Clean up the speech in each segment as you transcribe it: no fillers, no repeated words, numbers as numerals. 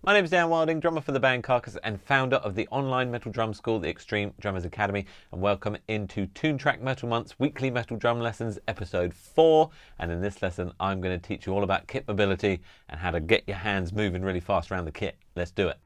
My name is Dan Wilding, drummer for the band Carcass and founder of the online metal drum school, the Extreme Drummers Academy, and welcome into Toontrack Metal Month's weekly metal drum lessons, episode 4. And in this lesson, I'm going to teach you all about kit mobility and how to get your hands moving really fast around the kit. Let's do it.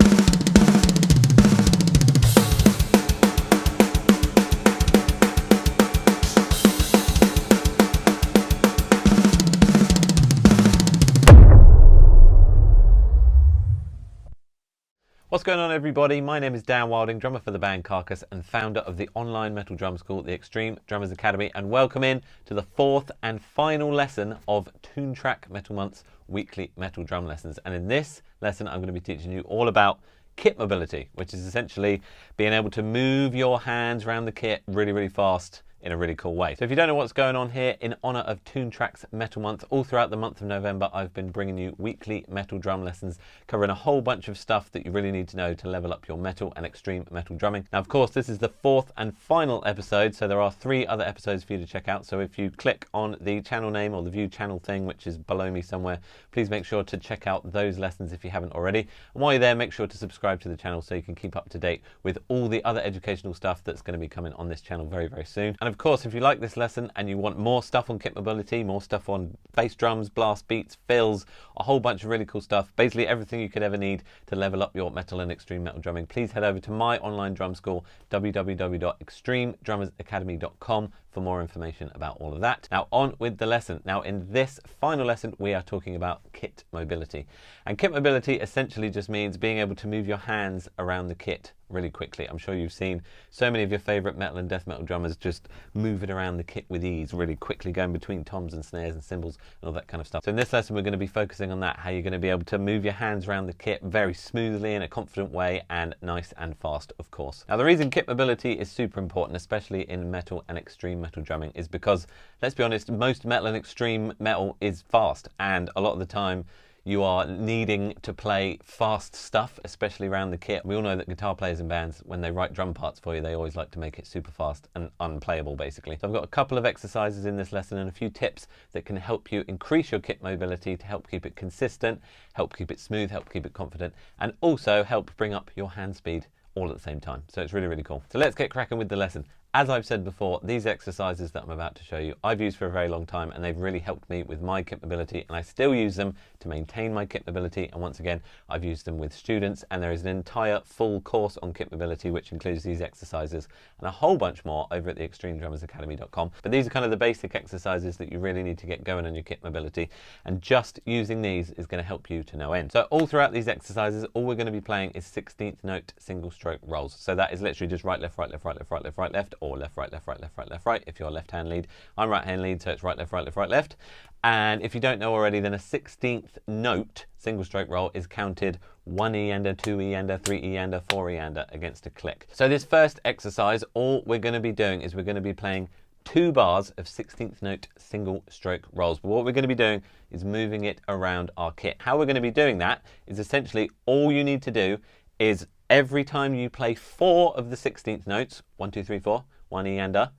What's going on, everybody? My name is Dan Wilding, drummer for the band Carcass and founder of the online metal drum school, the Extreme Drummers Academy, and welcome in to the 4th and final lesson of Toontrack Metal Month's weekly metal drum lessons. And in this lesson, I'm going to be teaching you all about kit mobility, which is essentially being able to move your hands around the kit really fast in a really cool way. So if you don't know what's going on here, in honor of Toontrack's Metal Month, all throughout the month of November, I've been bringing you weekly metal drum lessons covering a whole bunch of stuff that you really need to know to level up your metal and extreme metal drumming. Now, of course, this is the 4th and final episode, so there are 3 other episodes for you to check out. So if you click on the channel name or the view channel thing, which is below me somewhere, please make sure to check out those lessons if you haven't already. And while you're there, make sure to subscribe to the channel so you can keep up to date with all the other educational stuff that's going to be coming on this channel very soon. And of course, if you like this lesson and you want more stuff on kit mobility, more stuff on bass drums, blast beats, fills, a whole bunch of really cool stuff, basically everything you could ever need to level up your metal and extreme metal drumming, please head over to my online drum school, www.extremedrummersacademy.com, for more information about all of that. Now on with the lesson. Now in this final lesson, we are talking about kit mobility. And kit mobility essentially just means being able to move your hands around the kit really quickly. I'm sure you've seen so many of your favorite metal and death metal drummers just move it around the kit with ease, really quickly, going between toms and snares and cymbals and all that kind of stuff. So in this lesson, we're going to be focusing on that, how you're going to be able to move your hands around the kit very smoothly in a confident way and nice and fast, of course. Now the reason kit mobility is super important, especially in metal and extreme metal drumming, is because, let's be honest, most metal and extreme metal is fast, and a lot of the time you are needing to play fast stuff, especially around the kit. We all know that guitar players in bands, when they write drum parts for you, they always like to make it super fast and unplayable, basically. So I've got a couple of exercises in this lesson and a few tips that can help you increase your kit mobility to help keep it consistent, help keep it smooth, help keep it confident, and also help bring up your hand speed all at the same time. So it's really cool. So let's get cracking with the lesson. As I've said before, these exercises that I'm about to show you, I've used for a very long time, and they've really helped me with my kit mobility, and I still use them to maintain my kit mobility. And once again, I've used them with students, and there is an entire full course on kit mobility, which includes these exercises and a whole bunch more over at the extremedrummersacademy.com. But these are kind of the basic exercises that you really need to get going on your kit mobility, and just using these is going to help you to no end. So all throughout these exercises, all we're going to be playing is 16th note single stroke rolls. So that is literally just right, left, right, left, right, left, right, left, right, left, or left, right, left, right, left, right, left, right if you're left hand lead. I'm right hand lead, so it's right, left, right, left, right, left. And if you don't know already, then a 16th note single stroke roll is counted 1 E-ander, 2 E-ander, 3 E-ander, 4 E-ander against a click. So this first exercise, all we're going to be doing is we're going to be playing 2 bars of 16th note single stroke rolls. But what we're going to be doing is moving it around our kit. How we're going to be doing that is essentially all you need to do is every time you play 4 of the 16th notes, 1, 2, 3, 4, 1 E-ander,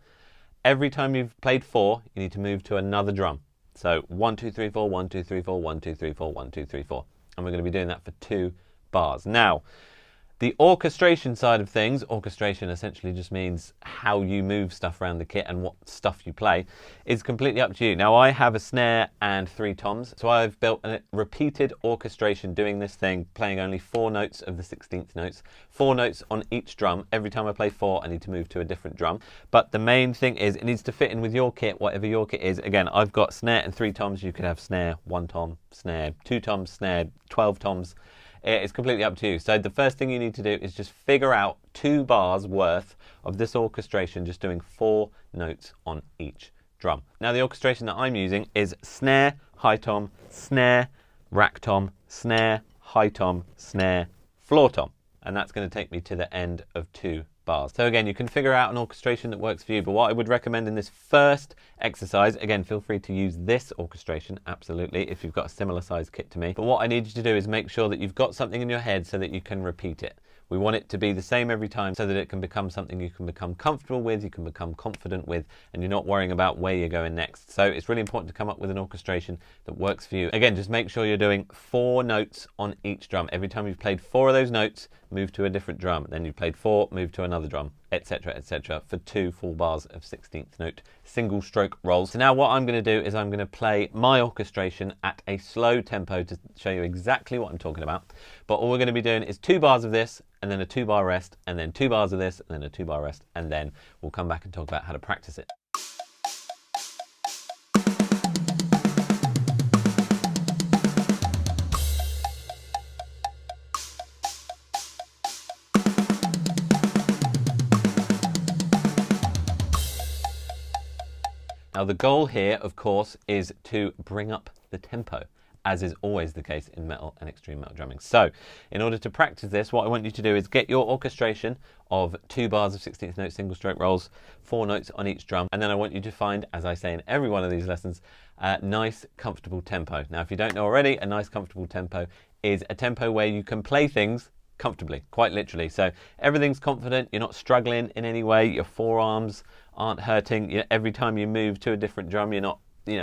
every time you've played 4, you need to move to another drum. So 1, 2, 3, 4, 1, 2, 3, 4, 1, 2, 3, 4, 1, 2, 3, 4. And we're going to be doing that for 2 bars. Now, the orchestration side of things, orchestration essentially just means how you move stuff around the kit and what stuff you play, is completely up to you. Now I have a snare and 3 toms, so I've built a repeated orchestration doing this thing, playing only 4 notes of the 16th notes, 4 notes on each drum. Every time I play 4, I need to move to a different drum. But the main thing is it needs to fit in with your kit, whatever your kit is. Again, I've got snare and 3 toms. You could have snare, 1 tom, snare, 2 toms, snare, 12 toms. It's completely up to you. So the first thing you need to do is just figure out 2 bars worth of this orchestration, just doing 4 notes on each drum. Now the orchestration that I'm using is snare, high tom, snare, rack tom, snare, high tom, snare, floor tom. And that's going to take me to the end of 2 bars. So again, you can figure out an orchestration that works for you, but what I would recommend in this first exercise, again, feel free to use this orchestration, absolutely, if you've got a similar size kit to me. But what I need you to do is make sure that you've got something in your head so that you can repeat it. We want it to be the same every time so that it can become something you can become comfortable with, you can become confident with, and you're not worrying about where you're going next. So it's really important to come up with an orchestration that works for you. Again, just make sure you're doing 4 notes on each drum. Every time you've played 4 of those notes, move to a different drum. Then you've played 4, move to another drum, etc., etc., for 2 full bars of 16th note single stroke rolls. So now what I'm going to do is I'm going to play my orchestration at a slow tempo to show you exactly what I'm talking about. But all we're going to be doing is 2 bars of this, and then a 2-bar rest, and then 2 bars of this, and then a 2-bar rest, and then we'll come back and talk about how to practice it. Now the goal here, of course, is to bring up the tempo, as is always the case in metal and extreme metal drumming. So in order to practice this, what I want you to do is get your orchestration of 2 bars of 16th note single stroke rolls, 4 notes on each drum, and then I want you to find, as I say in every one of these lessons, a nice comfortable tempo. Now if you don't know already, a nice comfortable tempo is a tempo where you can play things comfortably, quite literally. So everything's confident, you're not struggling in any way, your forearms aren't hurting. Every time you move to a different drum, you're not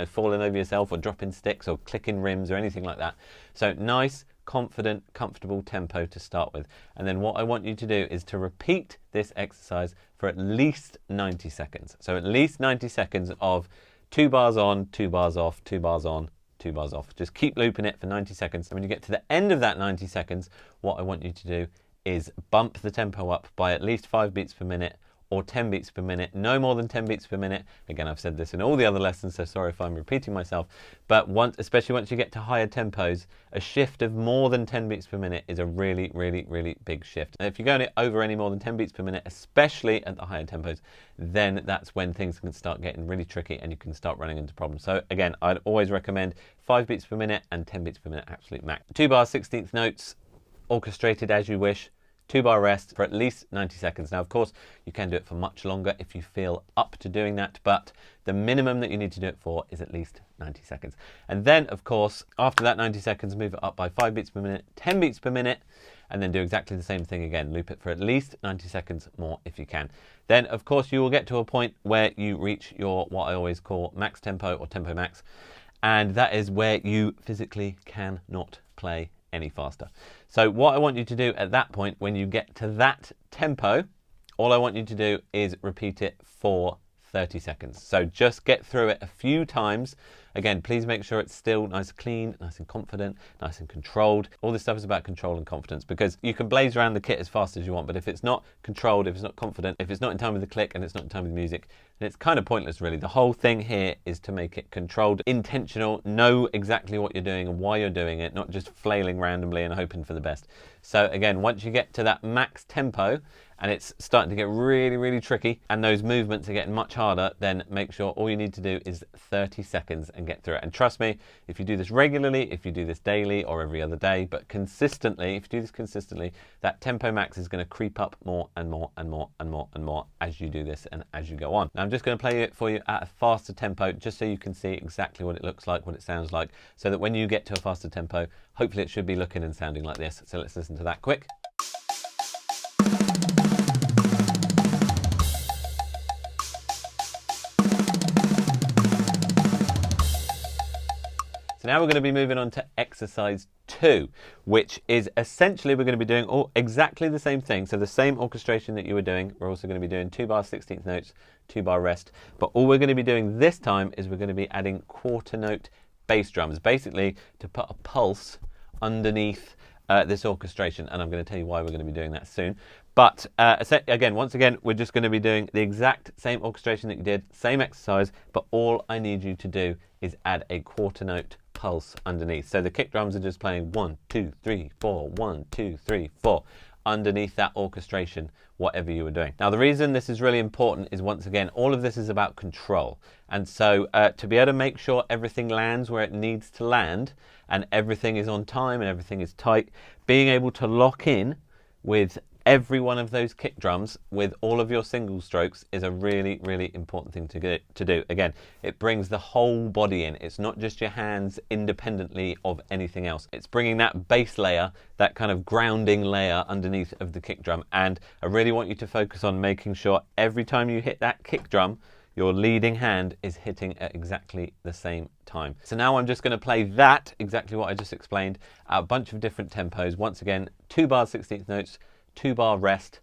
falling over yourself or dropping sticks or clicking rims or anything like that. So nice, confident, comfortable tempo to start with. And then what I want you to do is to repeat this exercise for at least 90 seconds. So at least 90 seconds of 2 bars on, 2 bars off, 2 bars on, 2 bars off. Just keep looping it for 90 seconds. And when you get to the end of that 90 seconds, what I want you to do is bump the tempo up by at least 5 beats per minute or 10 beats per minute, no more than 10 beats per minute. Again, I've said this in all the other lessons, so sorry if I'm repeating myself, but especially once you get to higher tempos, a shift of more than 10 beats per minute is a really, really, really big shift. And if you're going over any more than 10 beats per minute, especially at the higher tempos, then that's when things can start getting really tricky and you can start running into problems. So again, I'd always recommend 5 beats per minute and 10 beats per minute, absolute max. 2 bars, 16th notes, orchestrated as you wish. 2-bar rest for at least 90 seconds. Now, of course, you can do it for much longer if you feel up to doing that, but the minimum that you need to do it for is at least 90 seconds. And then, of course, after that 90 seconds, move it up by 5 beats per minute, 10 beats per minute, and then do exactly the same thing again. Loop it for at least 90 seconds more if you can. Then, of course, you will get to a point where you reach your, what I always call max tempo or tempo max, and that is where you physically cannot play any faster. So what I want you to do at that point, when you get to that tempo, all I want you to do is repeat it for 30 seconds. So just get through it a few times. Again, please make sure it's still nice and clean, nice and confident, nice and controlled. All this stuff is about control and confidence, because you can blaze around the kit as fast as you want, but if it's not controlled, if it's not confident, if it's not in time with the click and it's not in time with the music, then it's kind of pointless, really. The whole thing here is to make it controlled, intentional, know exactly what you're doing and why you're doing it, not just flailing randomly and hoping for the best. So again, once you get to that max tempo, and it's starting to get really, really tricky, and those movements are getting much harder, then make sure all you need to do is 30 seconds and get through it. And trust me, if you do this regularly, if you do this daily or every other day, but consistently, if you do this consistently, that tempo max is going to creep up more and more and more and more and more as you do this and as you go on. Now I'm just going to play it for you at a faster tempo, just so you can see exactly what it looks like, what it sounds like, so that when you get to a faster tempo, hopefully it should be looking and sounding like this. So let's listen to that quick. So now we're going to be moving on to exercise 2, which is essentially we're going to be doing exactly the same thing. So the same orchestration that you were doing, we're also going to be doing 2 bar 16th notes, 2-bar rest. But all we're going to be doing this time is we're going to be adding quarter note bass drums, basically to put a pulse underneath this orchestration. And I'm going to tell you why we're going to be doing that soon. But once again, we're just going to be doing the exact same orchestration that you did, same exercise, but all I need you to do is add a quarter note pulse underneath. So the kick drums are just playing 1, 2, 3, 4, 1, 2, 3, 4 underneath that orchestration, whatever you were doing. Now the reason this is really important is, once again, all of this is about control. And so to be able to make sure everything lands where it needs to land and everything is on time and everything is tight, being able to lock in with every one of those kick drums with all of your single strokes is a really, really important thing to do. Again, it brings the whole body in. It's not just your hands independently of anything else. It's bringing that bass layer, that kind of grounding layer underneath of the kick drum. And I really want you to focus on making sure every time you hit that kick drum, your leading hand is hitting at exactly the same time. So now I'm just going to play that, exactly what I just explained, at a bunch of different tempos. Once again, 2 bar 16th notes, 2 bar rest,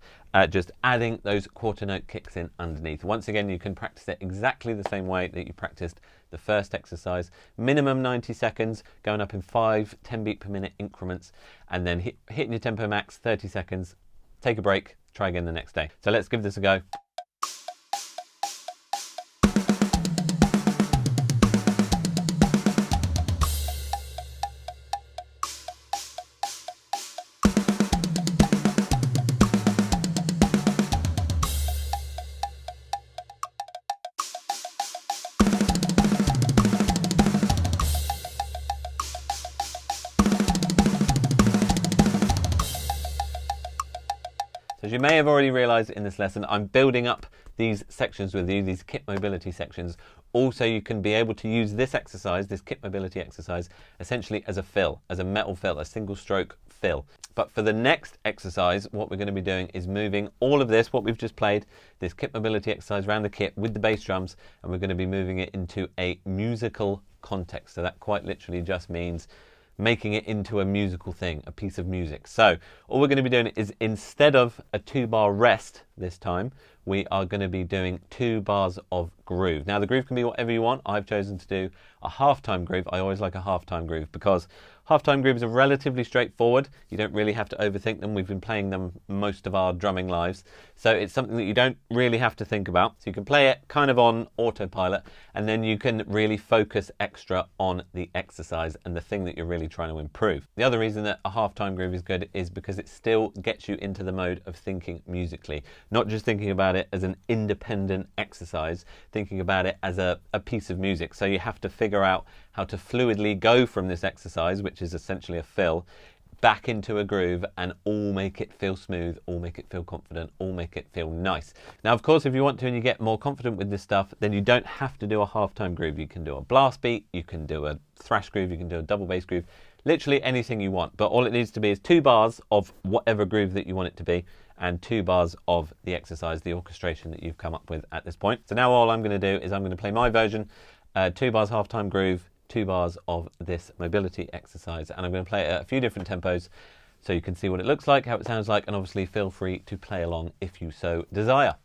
just adding those quarter note kicks in underneath. Once again, you can practice it exactly the same way that you practiced the first exercise. Minimum 90 seconds, going up in 5 10 beat per minute increments, and then hitting your tempo max 30 seconds, take a break, try again the next day. So let's give this a go. As you may have already realized in this lesson, I'm building up these sections with you, these kit mobility sections. Also, you can be able to use this exercise, this kit mobility exercise, essentially as a fill, as a metal fill, a single stroke fill. But for the next exercise, what we're going to be doing is moving all of this, what we've just played, this kit mobility exercise around the kit with the bass drums, and we're going to be moving it into a musical context. So that quite literally just means making it into a musical thing, a piece of music. So all we're going to be doing is, instead of a 2 bar rest this time, we are going to be doing 2 bars of groove. Now the groove can be whatever you want. I've chosen to do a half-time groove. I always like a half-time groove because half-time grooves are relatively straightforward. You don't really have to overthink them. We've been playing them most of our drumming lives. So it's something that you don't really have to think about. So you can play it kind of on autopilot, and then you can really focus extra on the exercise and the thing that you're really trying to improve. The other reason that a half-time groove is good is because it still gets you into the mode of thinking musically, not just thinking about it as an independent exercise, thinking about it as a piece of music. So you have to figure out how to fluidly go from this exercise, which is essentially a fill, back into a groove and all make it feel smooth, all make it feel confident, all make it feel nice. Now, of course, if you want to and you get more confident with this stuff, then you don't have to do a half-time groove. You can do a blast beat, you can do a thrash groove, you can do a double bass groove, literally anything you want. But all it needs to be is 2 bars of whatever groove that you want it to be, and 2 bars of the exercise, the orchestration that you've come up with at this point. So now all I'm going to do is I'm going to play my version, 2 bars half-time groove, 2 bars of this mobility exercise, and I'm going to play it at a few different tempos so you can see what it looks like, how it sounds like, and obviously feel free to play along if you so desire.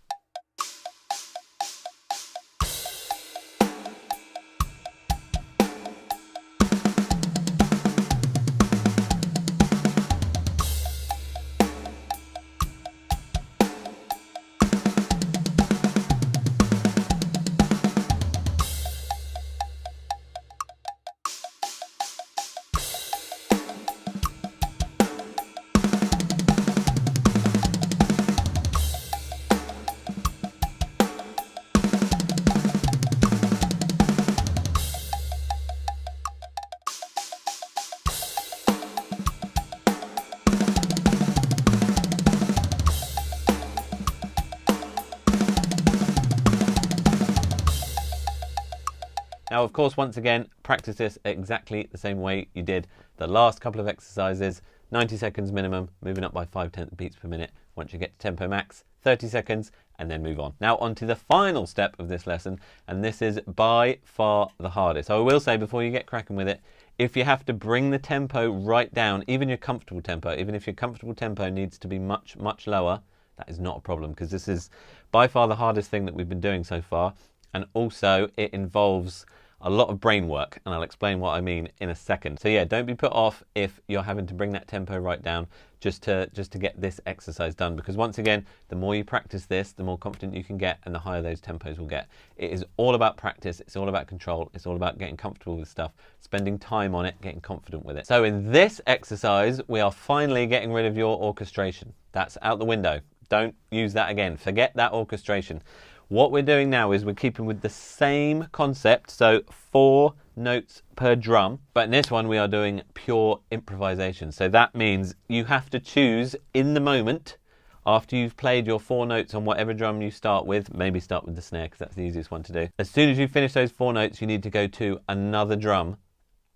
Now, of course, once again, practice this exactly the same way you did the last couple of exercises. 90 seconds minimum, moving up by 5/10 beats per minute. Once you get to tempo max, 30 seconds, and then move on. Now on to the final step of this lesson, and this is by far the hardest. So I will say, before you get cracking with it, if you have to bring the tempo right down, even your comfortable tempo, even if your comfortable tempo needs to be much, much lower, that is not a problem, because this is by far the hardest thing that we've been doing so far. And also it involves a lot of brain work, and I'll explain what I mean in a second. So yeah, don't be put off if you're having to bring that tempo right down just to get this exercise done, because once again, the more you practice this, the more confident you can get and the higher those tempos will get. It is all about practice, it's all about control, it's all about getting comfortable with stuff, spending time on it, getting confident with it. So in this exercise, we are finally getting rid of your orchestration. That's out the window. Don't use that again. Forget that orchestration. What we're doing now is we're keeping with the same concept, so 4 notes per drum, but in this one we are doing pure improvisation. So that means you have to choose in the moment After you've played your 4 notes on whatever drum you start with, maybe start with the snare because that's the easiest one to do. As soon as you finish those 4 notes, you need to go to another drum.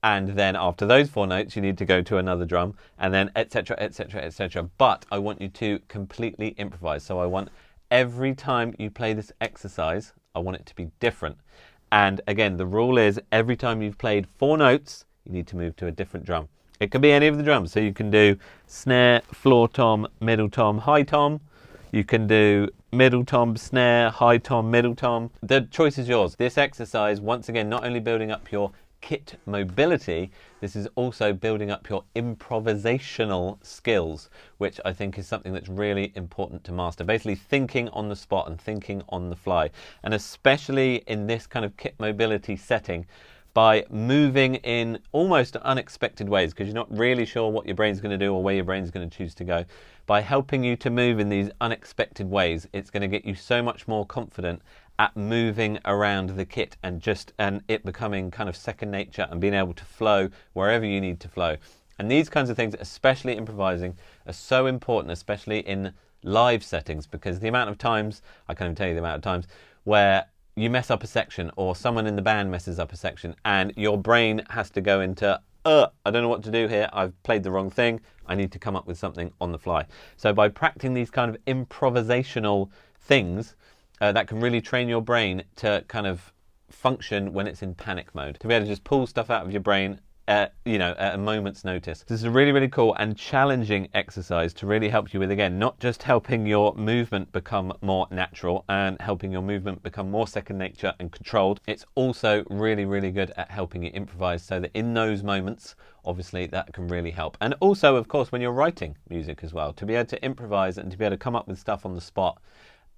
And then after those 4 notes, you need to go to another drum, and then etc, etc, etc. But I want you to completely improvise. So I want every time you play this exercise, I want it to be different. And again, the rule is every time you've played 4 notes, you need to move to a different drum. It can be any of the drums. So you can do snare, floor tom, middle tom, high tom. You can do middle tom, snare, high tom, middle tom. The choice is yours. This exercise, once again, not only building up your kit mobility, this is also building up your improvisational skills, which I think is something that's really important to master. Basically thinking on the spot and thinking on the fly. And especially in this kind of kit mobility setting, by moving in almost unexpected ways, because you're not really sure what your brain's going to do or where your brain's going to choose to go. By helping you to move in these unexpected ways, it's going to get you so much more confident at moving around the kit and it becoming kind of second nature and being able to flow wherever you need to flow. And these kinds of things, especially improvising, are so important, especially in live settings, because the amount of times, I can't even tell you the amount of times, where you mess up a section or someone in the band messes up a section and your brain has to go into, I don't know what to do here, I've played the wrong thing, I need to come up with something on the fly. So by practicing these kind of improvisational things, that can really train your brain to kind of function when it's in panic mode. To be able to just pull stuff out of your brain at a moment's notice. This is a really, really cool and challenging exercise to really help you with, again, not just helping your movement become more natural and helping your movement become more second nature and controlled. It's also really, really good at helping you improvise, so that in those moments, obviously, that can really help. And also, of course, when you're writing music as well, to be able to improvise and to be able to come up with stuff on the spot.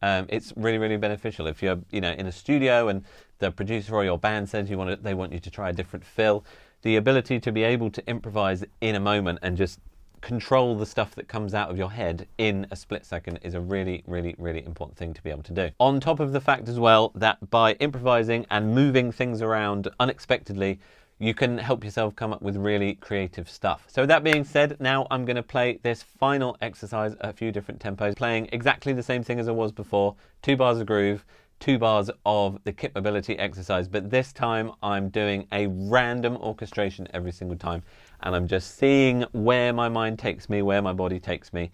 It's really, really beneficial. If you're, in a studio and the producer or your band says they want you to try a different fill, the ability to be able to improvise in a moment and just control the stuff that comes out of your head in a split second is a really, really, really important thing to be able to do. On top of the fact as well that by improvising and moving things around unexpectedly, you can help yourself come up with really creative stuff. So with that being said, now I'm going to play this final exercise at a few different tempos, playing exactly the same thing as I was before, 2 bars of groove, 2 bars of the kit mobility exercise, but this time I'm doing a random orchestration every single time, and I'm just seeing where my mind takes me, where my body takes me.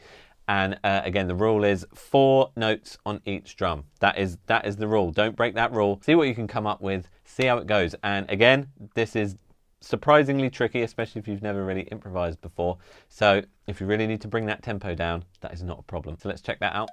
And again, the rule is 4 notes on each drum. That is the rule. Don't break that rule. See what you can come up with. See how it goes. And again, this is surprisingly tricky, especially if you've never really improvised before. So if you really need to bring that tempo down, that is not a problem. So let's check that out.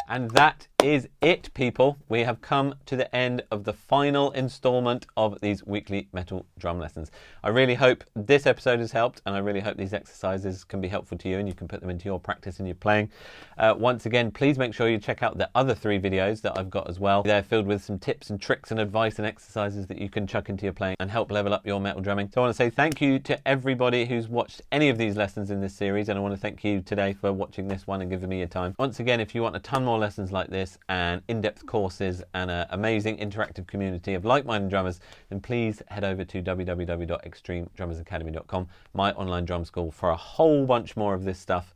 And that is it, people. We have come to the end of the final installment of these weekly metal drum lessons. I really hope this episode has helped, and I really hope these exercises can be helpful to you and you can put them into your practice and your playing. Once again, please make sure you check out the other 3 videos that I've got as well. They're filled with some tips and tricks and advice and exercises that you can chuck into your playing and help level up your metal drumming. So I want to say thank you to everybody who's watched any of these lessons in this series, and I want to thank you today for watching this one and giving me your time. Once again, if you want a ton more lessons like this, events and in-depth courses and an amazing interactive community of like-minded drummers, then please head over to www.extremedrummersacademy.com, my online drum school, for a whole bunch more of this stuff.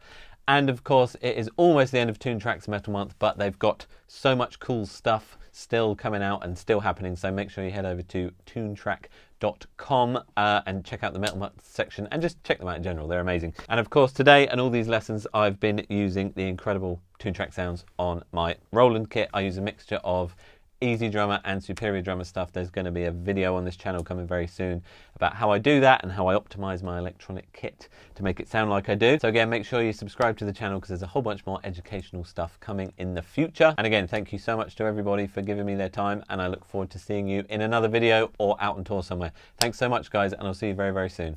And of course, it is almost the end of Toontrack's Metal Month, but they've got so much cool stuff still coming out and still happening. So make sure you head over to toontrack.com and check out the Metal Month section, and just check them out in general. They're amazing. And of course, today and all these lessons, I've been using the incredible Toontrack sounds on my Roland kit. I use a mixture of Easy Drummer and Superior Drummer stuff. There's going to be a video on this channel coming very soon about how I do that and how I optimize my electronic kit to make it sound like I do. So again, make sure you subscribe to the channel because there's a whole bunch more educational stuff coming in the future. And again, thank you so much to everybody for giving me their time, and I look forward to seeing you in another video or out on tour somewhere. Thanks so much, guys, and I'll see you very, very soon.